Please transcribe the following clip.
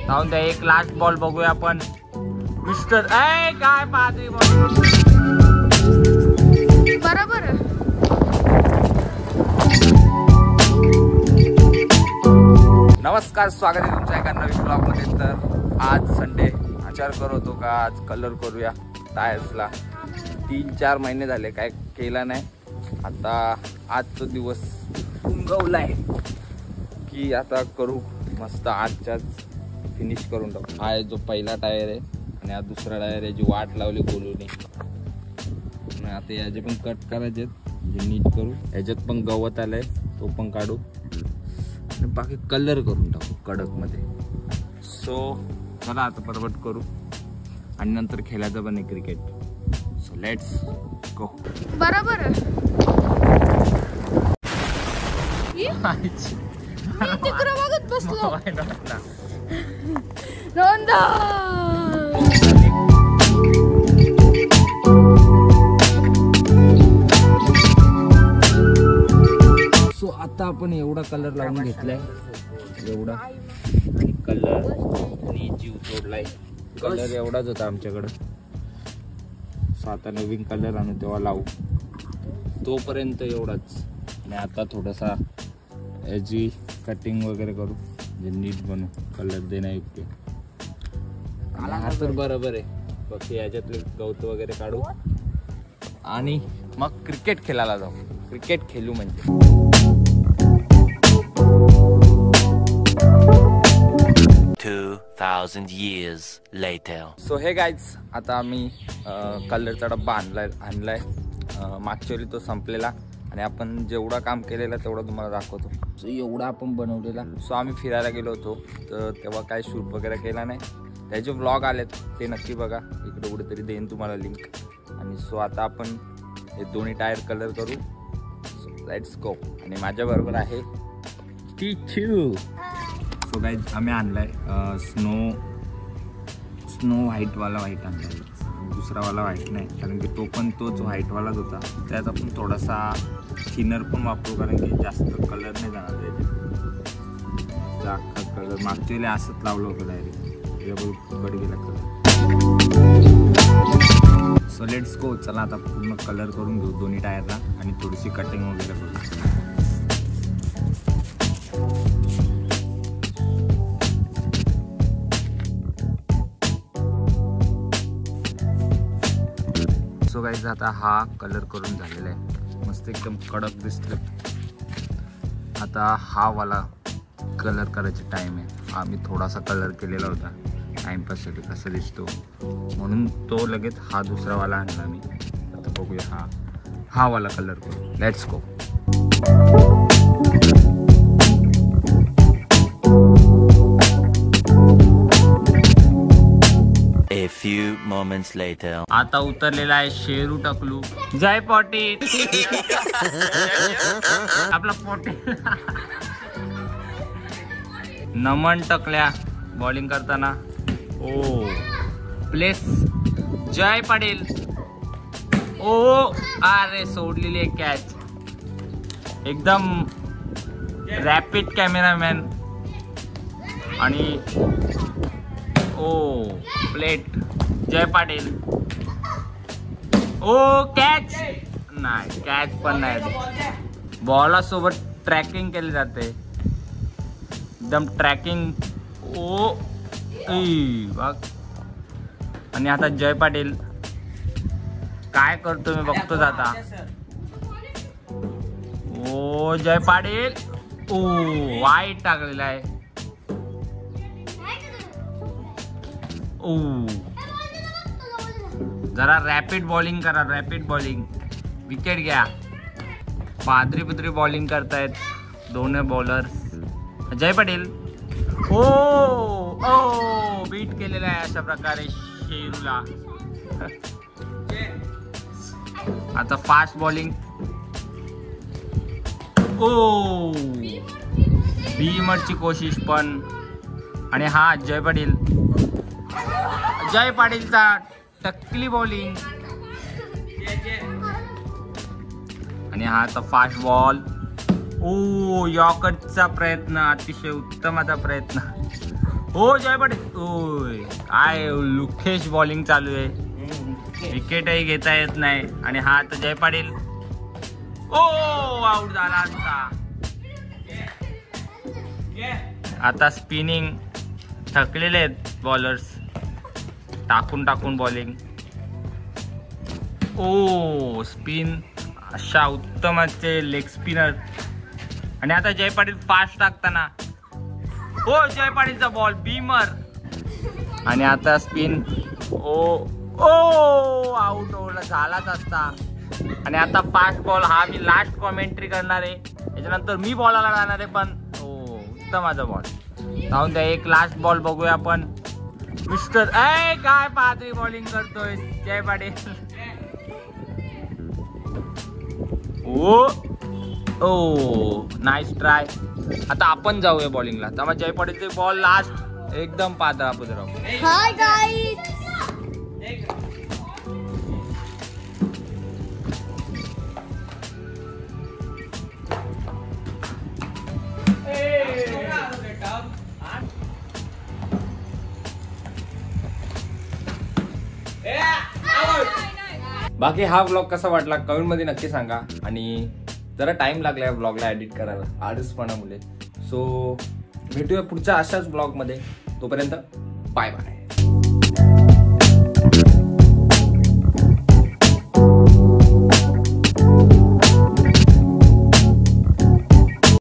जाऊन द्या, एक लास्ट बॉल बघूया आपण. मिस्टर काय पाहते बरोबर. नमस्कार, स्वागत आहे तुमच्या एका नवीन ब्लॉग मध्ये. तर आज संडे, विचार करत होतो का आज कलर करूया टायर्सला. 3-4 महिने झाले काय केला नाही. आता आजचा दिवस उंगवलाय की आता करू मस्त, आजच्याच फिनिश करून टाकू. हा जो पहिला टायर आहे आणि हा दुसरा टायर आहे, जी वाट लावली बोलून. आता याचे पण कट करायचे, जे नीट करू. याच्यात पण गवत आलंय, तो पण काढू आणि बाकी कलर करून टाकू कडक मध्ये. सो चला आता पटपट करू आणि नंतर खेळायचं पण आहे क्रिकेट. So let's go. बरोबर. तिकडे बघत बसलो. सो आता आपण एवढा कलर लावून घेतलाय, एवढा, आणि कलर आणि जीव तोडलाय. कलर एवढाच होता आमच्याकडं. सो आता नवीन कलर आणू तेव्हा लावू, तोपर्यंत एवढाच. आणि आता थोडासा याची कटिंग वगैरे करू, जे नीट बनू, कलर देण्यायोग्य. हा तर बरोबर आहे. फक्त याच्यातले गवत वगैरे काढू आणि मग क्रिकेट खेळायला जाऊ. क्रिकेट खेळू म्हणजे 2000 years later. सो हे गाईज, आता आम्ही कलरचा डब्बा आणलाय. मागच्या वेळी तो संपलेला आणि आपण जेवढा काम केलेला तेवढा तुम्हाला दाखवतो. सो एवढा आपण बनवलेला. सो आम्ही फिरायला गेलो होतो, तर तेव्हा काय शूट वगैरे केला नाही. त्याचे व्लॉग आलेत, ते नक्की बघा. इकडे कुठेतरी देईन तुम्हाला लिंक. आणि सो आता आपण हे दोन्ही टायर कलर करू. So let's go. आणि माझ्याबरोबर आहे टीचू. सो गाईज, आम्ही आणलाय स्नो व्हाईटवाला व्हाईट आणलाय. दुसरावाला व्हाईट नाही, कारण की तो पण तोच व्हाईटवालाच होता. त्यात आपण थोडासा थिनर पण वापरू, कारण की जास्त कलर नाही जाणार त्याच्यात. अख्खा कलर मागच्या वेळेला असंच लावलं होतं डायरेक्ट, गड गेला कलर. So let's go. चला आता पूर्ण कलर करून घेऊ दोन्ही टायरला आणि थोडीशी कटिंग वगैरे करू. सो गाईज, आता हा कलर करून झालेला आहे, मस्त एकदम कडक दिसतोय. आता हा वाला कलर करायचा टाइम आहे. हा मी थोडासा कलर केलेला होता टाइमपाससाठी, कसा दिसतो म्हणून तो लगेच हा दुसरावाला आणला मी. आता बघूया हा वाला कलर करू. Let's go. A few moments later. आता उतरलेला आहे शेरू टकलू. जय पाटील. आपला पाटील. नमन टकल्या बॉलिंग करताना. ओ प्लेस जय पाटील. ओ अरे सोडलेली आहे कॅच. एकदम रॅपिड कॅमेरामॅन. आणि ओ प्लेट जय पाटील. ओ कॅच नाही, कॅच पण नाही. बॉलासोबत ट्रॅकिंग केली जाते, एकदम ट्रॅकिंग. ओ बघ. आणि आता जय पाटील काय करतो मी बघतोच आता. ओ जय पाटील. ओ वाईट टाकलेला आहे. ओ जरा रॅपिड बॉलिंग करा, रॅपिड बॉलिंग. विकेट घ्या. पादरी पुत्री बॉलिंग करतायत दोन बॉलर. जय पाटील. ओ ओ बीट केलेला आहे अशा प्रकारे शेरूला. आता फास्ट बॉलिंग. ओ भीमरची कोशिश पण. आणि हा जय पाटील. जय पाटीलचा टक्कली बॉलिंग. आणि हा आता फास्ट बॉल. ओ यॉर्करचा प्रयत्न, अतिशय उत्तमाचा प्रयत्न. हो जय पाटील. ओय काय लुकेश बॉलिंग चालू आहे, विकेटही घेता येत नाही. आणि हा आता जय पाटील आउट झाला असता. आता स्पिनिंग थकलेले आहेत बॉलर्स, टाकून टाकून बॉलिंग. स्पिन अशा उत्तमाचे लेग स्पिनर. आणि आता जय पाटील फास्ट टाकताना जय पाटीलचा बॉल बीमर. आणि आता स्पिन आउट झालाच असता. आणि आता फास्ट बॉल हा मी लास्ट कॉमेंट्री करणार आहे, त्याच्यानंतर मी बॉलाला जाणार आहे. पण उत्तमाचा बॉल जाऊन द्या. एक लास्ट बॉल बघूया आपण. मिस्टर काय पातळी बॉलिंग करतोय जय पाटील. Nice try. आता आपण जाऊया बॉलिंगला. तर जय पाटीलचे बॉल लास्ट एकदम पातळा पुदराव. Hi guys. बाकी हा व्लॉग कसा वाटला कमेंट मध्ये नक्की सांगा. आणि जरा टाइम लागला या व्लॉगला एडिट करायला आळसपणामुळे. सो भेटूया पुढच्या अशाच व्लॉग मध्ये. तोपर्यंत बाय बाय.